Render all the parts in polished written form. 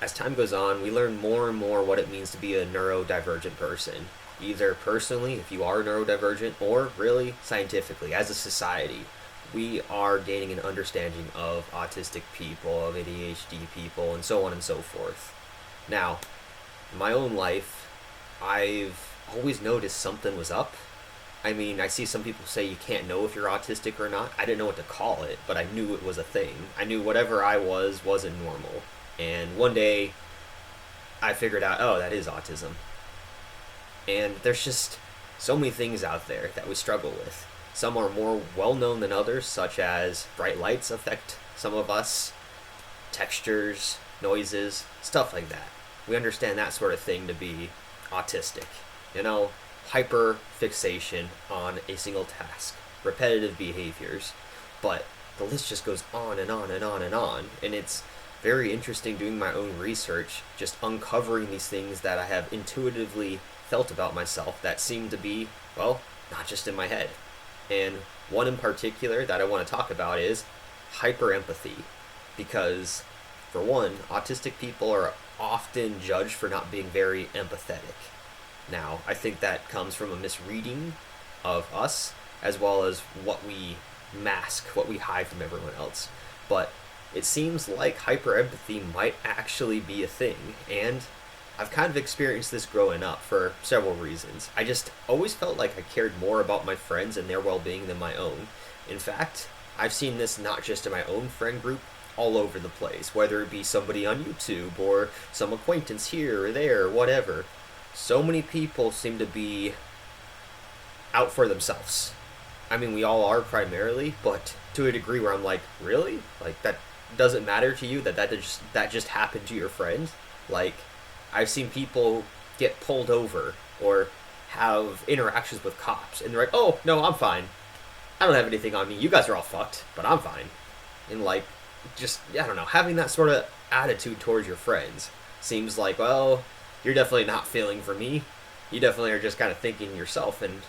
as time goes on, we learn more and more what it means to be a neurodivergent person. Either personally, if you are neurodivergent, or really scientifically, as a society. We are gaining an understanding of autistic people, of ADHD people, and so on and so forth. Now, in my own life, I've always noticed something was up. I mean, I see some people say you can't know if you're autistic or not. I didn't know what to call it, but I knew it was a thing. I knew whatever I was wasn't normal. And one day, I figured out, oh, that is autism. And there's just so many things out there that we struggle with. Some are more well known than others, such as bright lights affect some of us, textures, noises, stuff like that. We understand that sort of thing to be autistic. You know, hyper fixation on a single task, repetitive behaviors. But the list just goes on and on and on and on. And it's very interesting doing my own research, just uncovering these things that I have intuitively felt about myself that seem to be, well, not just in my head. And one in particular that I want to talk about is hyper empathy. Because, for one, autistic people are often judged for not being very empathetic. Now, I think that comes from a misreading of us, as well as what we mask, what we hide from everyone else. But it seems like hyper empathy might actually be a thing, and I've kind of experienced this growing up for several reasons. I just always felt like I cared more about my friends and their well being than my own. In fact, I've seen this not just in my own friend group, all over the place, whether it be somebody on YouTube or some acquaintance here or there, whatever. So many people seem to be out for themselves. I mean, we all are primarily, but to a degree where I'm like, really? Like, that doesn't matter to you that just happened to your friend? Like, I've seen people get pulled over or have interactions with cops, and they're like, oh, no, I'm fine. I don't have anything on me. You guys are all fucked, but I'm fine. And, like, just, I don't know, having that sort of attitude towards your friends seems like, well, you're definitely not feeling for me. You definitely are just kind of thinking yourself, and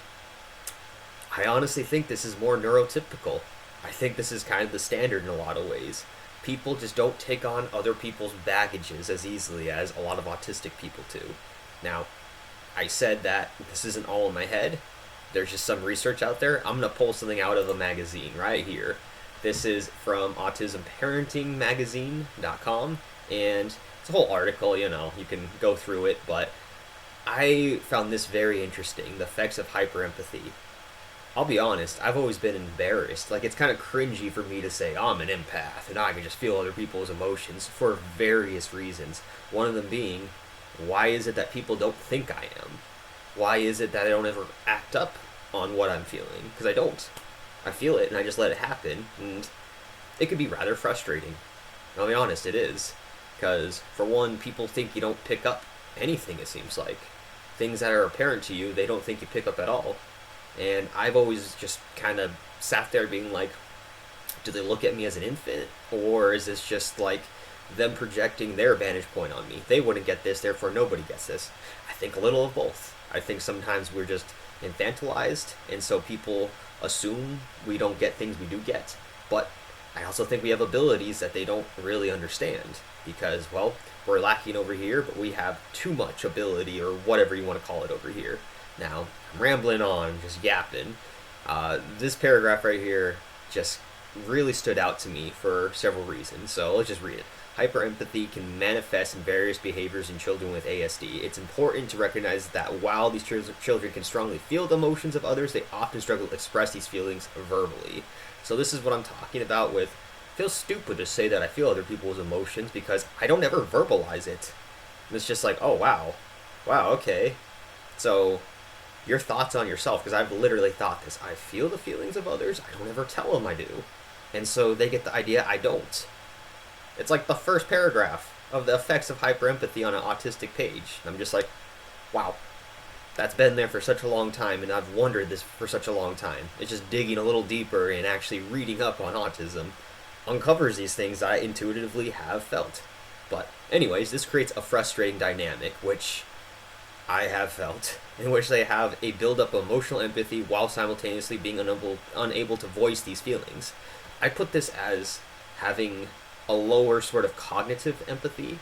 I honestly think this is more neurotypical. I think this is kind of the standard in a lot of ways. People just don't take on other people's baggages as easily as a lot of autistic people do. Now, I said that this isn't all in my head. There's just some research out there. I'm going to pull something out of a magazine right here. This is from autismparentingmagazine.com, and it's a whole article, you know, you can go through it, but I found this very interesting, the effects of hyperempathy. I'll be honest, I've always been embarrassed. Like, it's kind of cringy for me to say, oh, I'm an empath, and I can just feel other people's emotions for various reasons. One of them being, why is it that people don't think I am? Why is it that I don't ever act up on what I'm feeling? Because I don't. I feel it, and I just let it happen, and it can be rather frustrating. I'll be honest, it is. Because, for one, people think you don't pick up anything, it seems like. Things that are apparent to you, they don't think you pick up at all. And I've always just kind of sat there being like, do they look at me as an infant? Or is this just like them projecting their vantage point on me? They wouldn't get this, therefore nobody gets this. I think a little of both. I think sometimes we're just infantilized, and so people assume we don't get things we do get. But I also think we have abilities that they don't really understand. Because, well, we're lacking over here, but we have too much ability, or whatever you want to call it over here. Now, I'm rambling on, just yapping. This paragraph right here just really stood out to me for several reasons, so let's just read it. Hyperempathy can manifest in various behaviors in children with ASD. It's important to recognize that while these children can strongly feel the emotions of others, they often struggle to express these feelings verbally. So this is what I'm talking about with, it feels stupid to say that I feel other people's emotions because I don't ever verbalize it. It's just like, oh, wow, okay. So, your thoughts on yourself, because I've literally thought this. I feel the feelings of others. I don't ever tell them I do. And so they get the idea I don't. It's like the first paragraph of the effects of hyperempathy on an autistic page. I'm just like, wow, that's been there for such a long time, and I've wondered this for such a long time. It's just digging a little deeper and actually reading up on autism uncovers these things that I intuitively have felt. But anyways, this creates a frustrating dynamic, which I have felt, in which they have a build-up of emotional empathy while simultaneously being unable to voice these feelings. I put this as having a lower sort of cognitive empathy,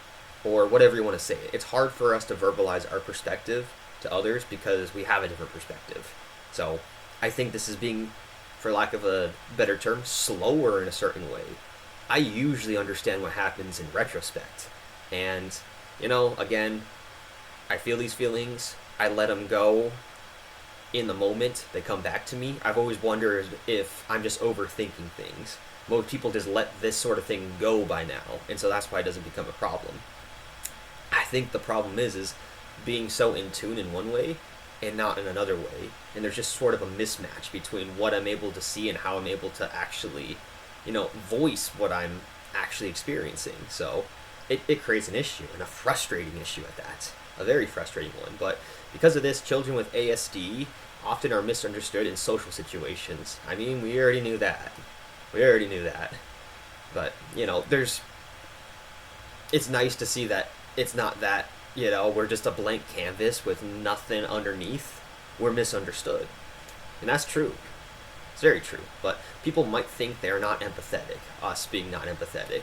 or whatever you want to say. It's hard for us to verbalize our perspective to others because we have a different perspective. So I think this is being, for lack of a better term, slower in a certain way. I usually understand what happens in retrospect. And, again, I feel these feelings, I let them go in the moment, they come back to me. I've always wondered if I'm just overthinking things. Most people just let this sort of thing go by now, and so that's why it doesn't become a problem. I think the problem is being so in tune in one way and not in another way, and there's just sort of a mismatch between what I'm able to see and how I'm able to actually, voice what I'm actually experiencing. So it creates an issue, and a frustrating issue at that. A very frustrating one. But because of this, children with ASD often are misunderstood in social situations. I mean, we already knew that. But, it's nice to see that it's not that, we're just a blank canvas with nothing underneath. We're misunderstood. And that's true. It's very true. But people might think they're not empathetic, us being not empathetic,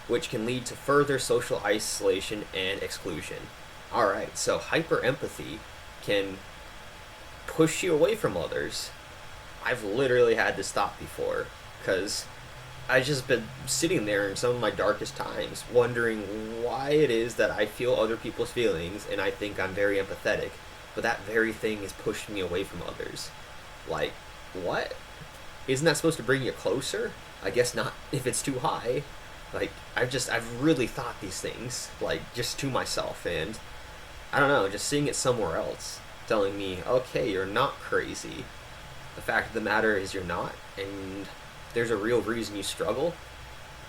which can lead to further social isolation and exclusion. Alright, so hyper empathy can push you away from others. I've literally had this thought before, because I've just been sitting there in some of my darkest times, wondering why it is that I feel other people's feelings and I think I'm very empathetic, but that very thing is pushing me away from others. Like, what? Isn't that supposed to bring you closer? I guess not if it's too high. Like, I've really thought these things, like, just to myself, and I don't know, just seeing it somewhere else, telling me, okay, you're not crazy. The fact of the matter is you're not, and there's a real reason you struggle.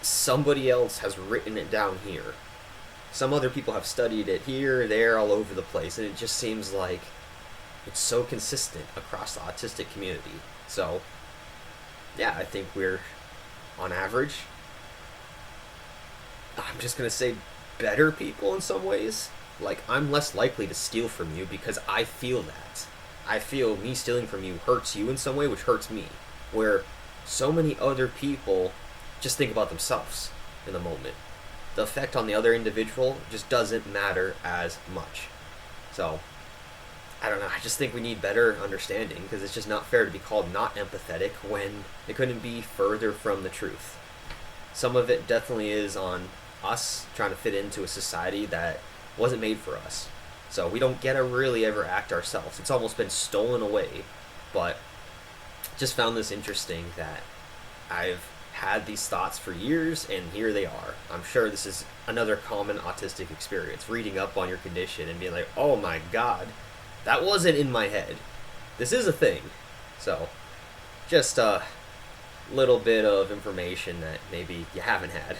Somebody else has written it down here. Some other people have studied it here, there, all over the place, and it just seems like it's so consistent across the autistic community. So, yeah, I think we're, on average, I'm just going to say better people in some ways. Like, I'm less likely to steal from you because I feel that. I feel me stealing from you hurts you in some way, which hurts me. Where so many other people just think about themselves in the moment. The effect on the other individual just doesn't matter as much. So, I don't know, I just think we need better understanding, because it's just not fair to be called not empathetic when it couldn't be further from the truth. Some of it definitely is on us trying to fit into a society that wasn't made for us. So we don't get to really ever act ourselves. It's almost been stolen away. But just found this interesting that I've had these thoughts for years, and here they are. I'm sure this is another common autistic experience, reading up on your condition and being like, oh my god, that wasn't in my head. This is a thing. So, just a little bit of information that maybe you haven't had.